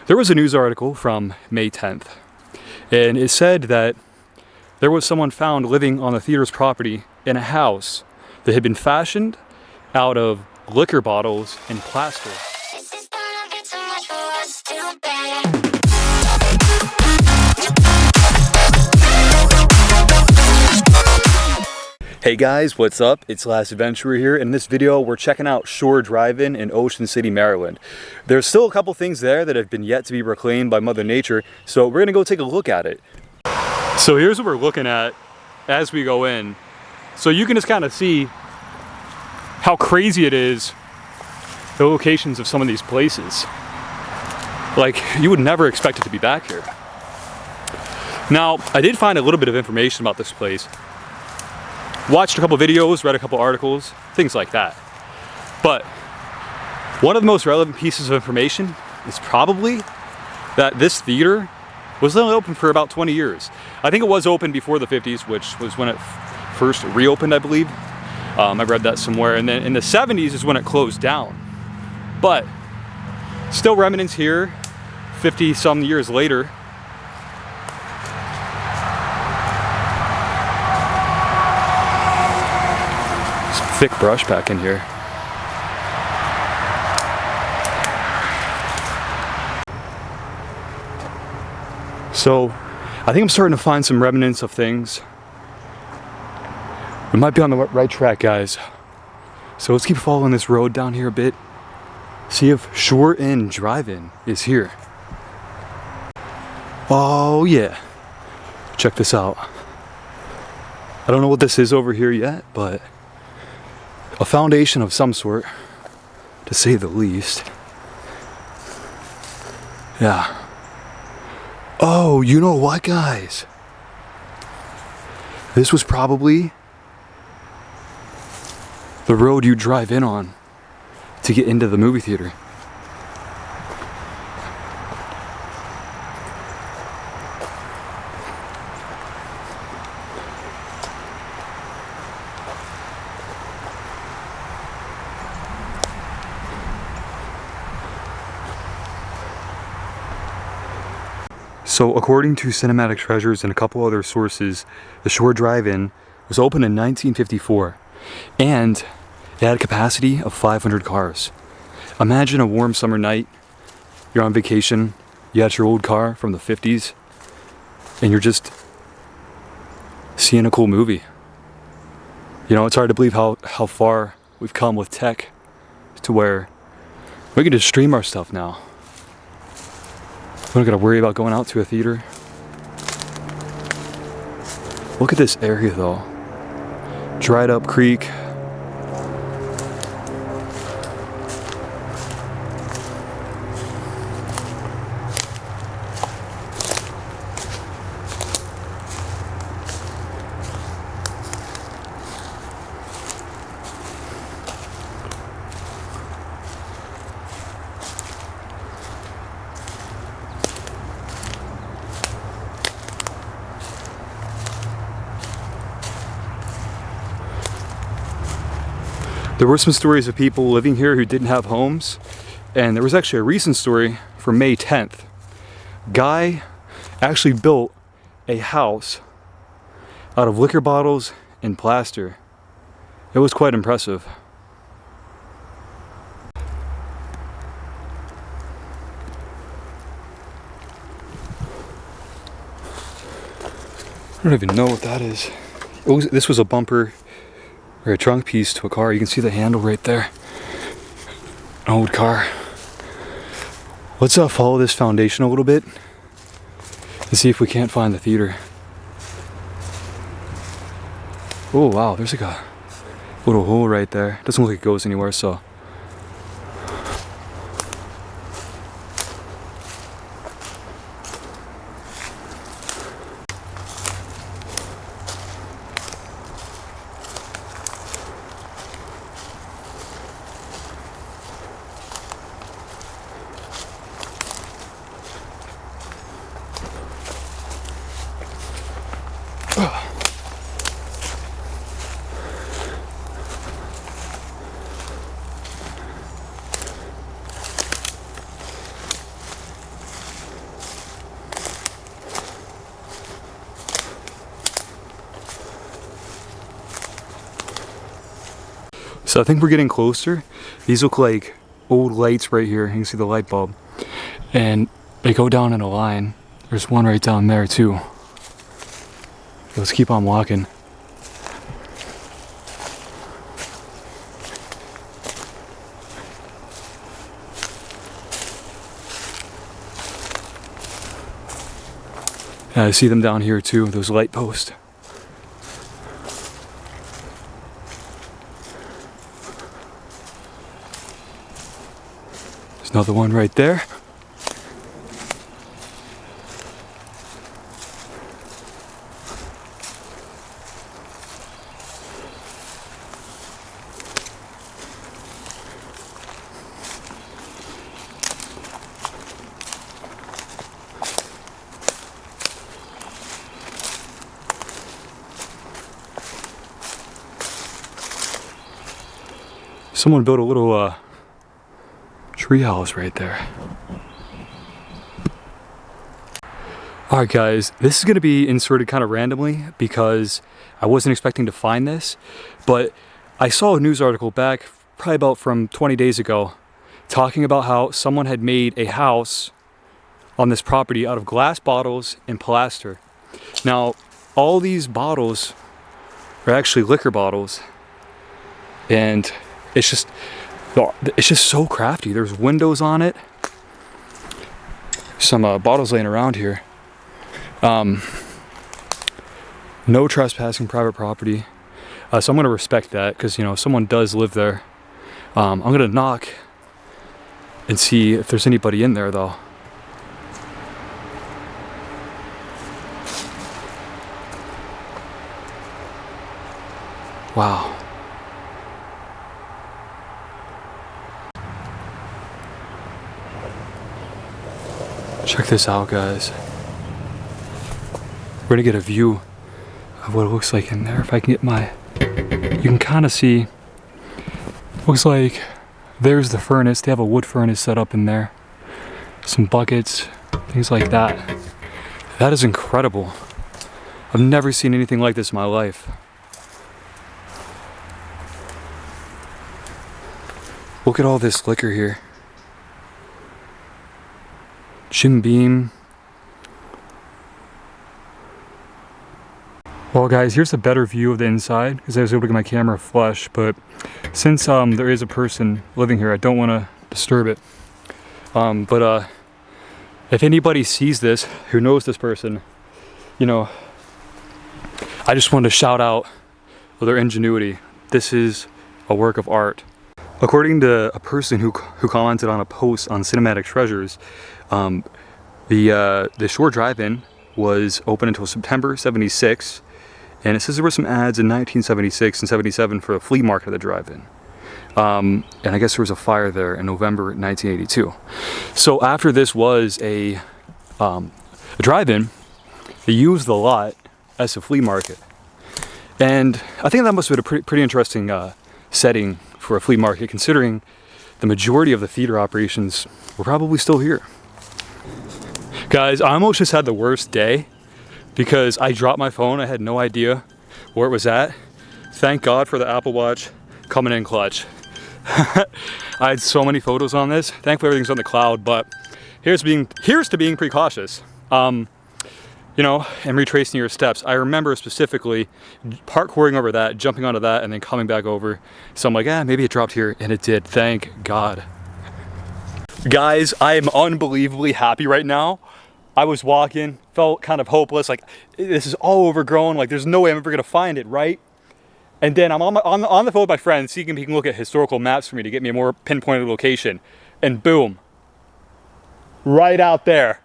There was a news article from May 10th, and it said that there was someone found living on the theater's property in a house that had been fashioned out of liquor bottles and plaster. Hey guys, what's up? It's Last Adventurer here. In this video, we're checking out Shore Drive-In in Ocean City, Maryland. There's still a couple things there that have been yet to be reclaimed by Mother Nature, so we're gonna go take a look at it. So here's what we're looking at as we go in. So you can just kind of see how crazy it is, the locations of some of these places. Like, you would never expect it to be back here. Now, I did find a little bit of information about this place. Watched a couple videos, read a couple articles, things like that. But one of the most relevant pieces of information is probably that this theater was only open for about 20 years. I think it was open before the 50s, which was when it first reopened, I believe. I read that somewhere. And then in the 70s is when it closed down. But still remnants here, 50 some years later. Thick brush back in here. So I think I'm starting to find some remnants of things. We might be on the right track, guys. So let's keep following this road down here a bit. See if Shore Inn Drive-In is here. Oh yeah. Check this out. I don't know what this is over here yet, but a foundation of some sort, to say the least. Yeah. Oh, you know what, guys? This was probably the road you drive in on to get into the movie theater. So according to Cinematic Treasures and a couple other sources, the Shore Drive-In was opened in 1954 and it had a capacity of 500 cars. Imagine a warm summer night, you're on vacation, you got your old car from the 50s and you're just seeing a cool movie. You know, it's hard to believe how far we've come with tech to where we can just stream our stuff now. We don't gotta worry about going out to a theater. Look at this area though. Dried up creek. There were some stories of people living here who didn't have homes, and there was actually a recent story from May 10th. Guy actually built a house out of liquor bottles and plaster. It was quite impressive. I don't even know what that is. This was a bumper or a trunk piece to a car. You can see the handle right there. An old car. Let's follow this foundation a little bit and see if we can't find the theater. Oh wow, there's like a little hole right there. Doesn't look like it goes anywhere, so. So I think we're getting closer. These look like old lights right here. You can see the light bulb. And they go down in a line. There's one right down there too. Let's keep on walking. I see them down here too, those light posts. There's another one right there. Someone built a little tree house right there. Alright guys, this is going to be inserted kind of randomly because I wasn't expecting to find this, but I saw a news article back probably about from 20 days ago talking about how someone had made a house on this property out of glass bottles and plaster. Now, all these bottles are actually liquor bottles, and it's just so crafty. There's windows on it. Some bottles laying around here. No trespassing private property. So I'm gonna respect that because, you know, someone does live there. I'm gonna knock and see if there's anybody in there though. Wow. Check this out, guys. We're gonna get a view of what it looks like in there. If I can get my, you can kind of see, looks like there's the furnace. They have a wood furnace set up in there. Some buckets, things like that. That is incredible. I've never seen anything like this in my life. Look at all this liquor here. Jim Beam. Well guys, here's a better view of the inside because I was able to get my camera flush, but since there is a person living here, I don't want to disturb it. If anybody sees this, who knows this person, you know, I just wanted to shout out their ingenuity. This is a work of art. According to a person who commented on a post on Cinematic Treasures, the Shore Drive-In was open until September '76, and it says there were some ads in 1976 and '77 for a flea market at the drive-in. And I guess there was a fire there in November 1982. So after this was a drive-in, they used the lot as a flea market. And I think that must have been a pretty interesting setting for a flea market, considering the majority of the theater operations were probably still here. Guys, I almost just had the worst day because I dropped my phone. I had no idea where it was at. Thank God for the Apple Watch coming in clutch. I had so many photos on this. Thankfully everything's on the cloud, but here's to being precautious. You know, and retracing your steps. I remember specifically parkouring over that, jumping onto that, and then coming back over. So I'm like, maybe it dropped here, and it did. Thank God. Guys, I am unbelievably happy right now. I was walking, felt kind of hopeless, like this is all overgrown, like there's no way I'm ever gonna find it, right? And then I'm on the phone with my friend, seeing if he can look at historical maps for me to get me a more pinpointed location. And boom, right out there.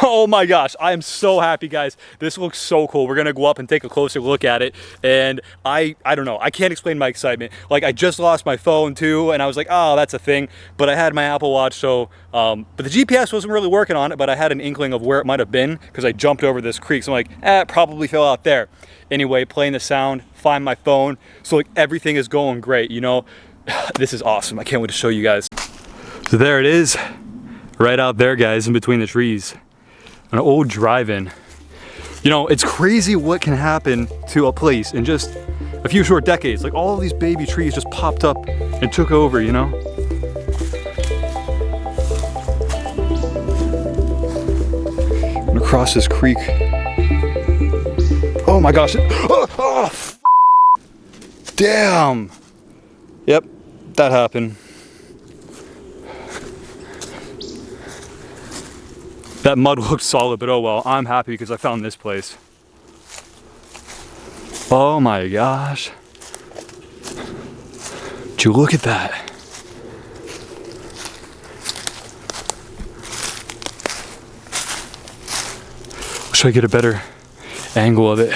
Oh my gosh, I am so happy, guys. This looks so cool. We're gonna go up and take a closer look at it. And I don't know, I can't explain my excitement. Like, I just lost my phone too, and I was like, oh, that's a thing. But I had my Apple Watch, so, but the GPS wasn't really working on it, but I had an inkling of where it might have been because I jumped over this creek. So I'm like, it probably fell out there. Anyway, playing the sound, find my phone. So like everything is going great, you know? This is awesome. I can't wait to show you guys. So there it is, right out there, guys, in between the trees. An old drive-in. You know, it's crazy what can happen to a place in just a few short decades, like all of these baby trees just popped up and took over, you know? I'm gonna cross this creek. Oh my gosh. Damn. Yep, that happened. That mud looked solid, but oh well, I'm happy because I found this place. Oh my gosh. Would you look at that? Should I get a better angle of it?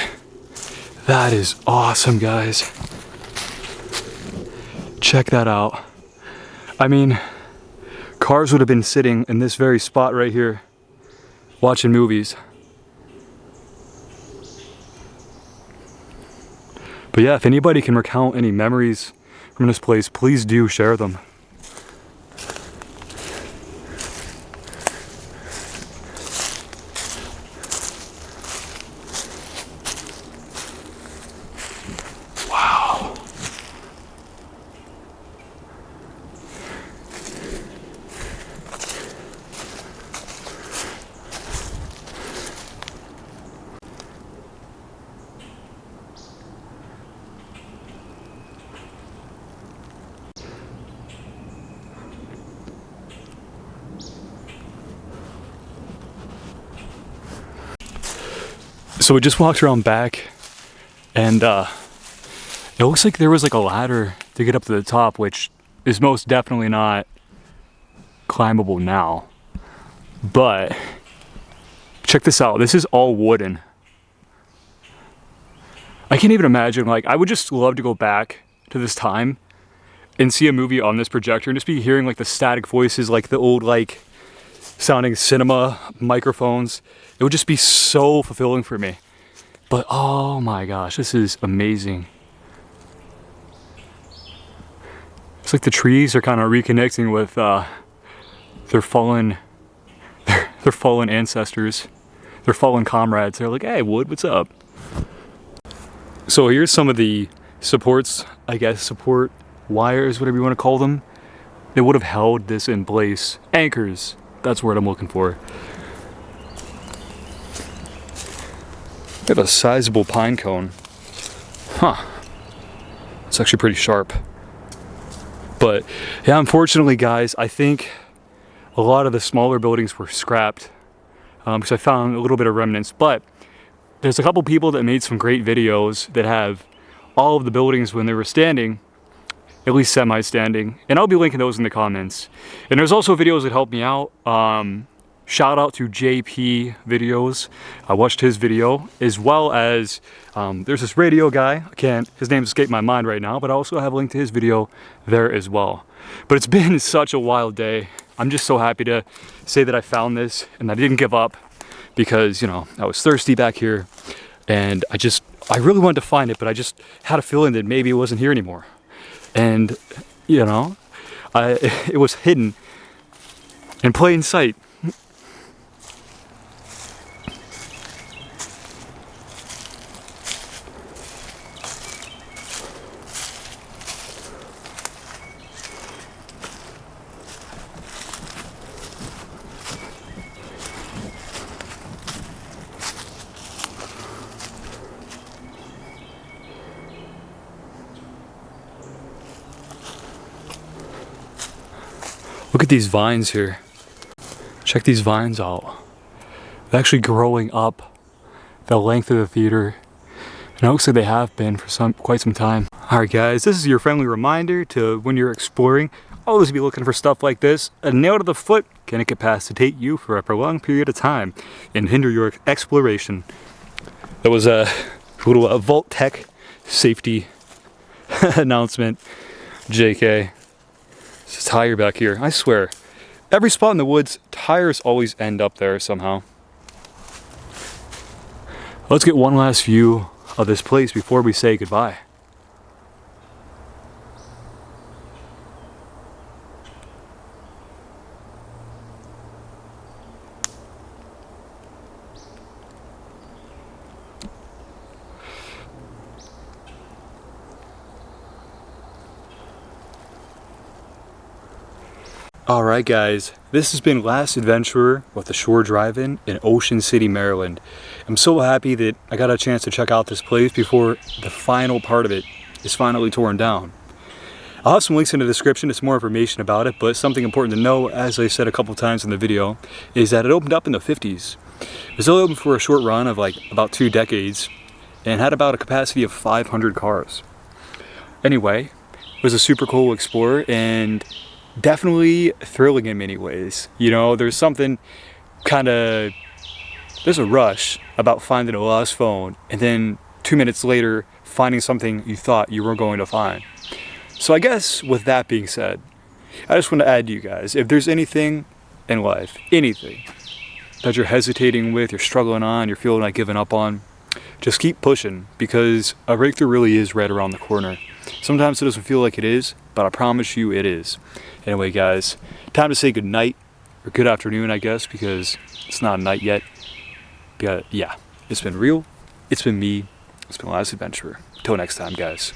That is awesome, guys. Check that out. I mean, cars would have been sitting in this very spot right here, watching movies. But yeah, if anybody can recount any memories from this place, please do share them. Wow. So we just walked around back, and it looks like there was like a ladder to get up to the top, which is most definitely not climbable now. But check this out, this is all wooden. I can't even imagine, like, I would just love to go back to this time and see a movie on this projector and just be hearing like the static voices, like the old like sounding cinema microphones. It would just be so fulfilling for me. But oh my gosh, this is amazing. It's like the trees are kind of reconnecting with their fallen ancestors, their fallen comrades. They're like, hey, Wood, what's up? So here's some of the supports, I guess, support wires, whatever you want to call them. They would have held this in place. Anchors, that's what I'm looking for. We have a sizable pine cone. Huh. It's actually pretty sharp. But yeah, unfortunately, guys, I think a lot of the smaller buildings were scrapped because I found a little bit of remnants. But there's a couple people that made some great videos that have all of the buildings when they were standing, at least semi-standing, and I'll be linking those in the comments. And there's also videos that helped me out. Shout out to JP Videos. I watched his video, as well as there's this radio guy. His name's escaped my mind right now, but I also have a link to his video there as well. But it's been such a wild day. I'm just so happy to say that I found this and I didn't give up because, you know, I was thirsty back here and I really wanted to find it, but I just had a feeling that maybe it wasn't here anymore. And, you know, it was hidden in plain sight. Look at these vines here. Check these vines out. They're actually growing up the length of the theater. And it looks like they have been for quite some time. Alright guys, this is your friendly reminder to when you're exploring, always be looking for stuff like this. A nail to the foot can incapacitate you for a prolonged period of time and hinder your exploration. That was a little Vault Tech safety announcement. JK. There's a tire back here. I swear, every spot in the woods, tires always end up there somehow. Let's get one last view of this place before we say goodbye. Alright guys, this has been Last Adventurer with the Shore Drive-In in Ocean City, Maryland. I'm so happy that I got a chance to check out this place before the final part of it is finally torn down. I'll have some links in the description to some more information about it, but something important to know, as I said a couple times in the video, is that it opened up in the 50s. It was only open for a short run of like about 2 decades and had about a capacity of 500 cars. Anyway, it was a super cool explorer and definitely thrilling in many ways. You know, there's a rush about finding a lost phone and then 2 minutes later finding something you thought you were going to find. So I guess with that being said, I just want to add to you guys, if there's anything in life, anything that you're hesitating with, you're struggling on, you're feeling like giving up on, just keep pushing, because a breakthrough really is right around the corner. Sometimes it doesn't feel like it is, but I promise you it is. Anyway guys, time to say good night, or good afternoon I guess, because it's not night yet. But yeah, it's been real, it's been me, it's been Last Adventurer. Till next time guys.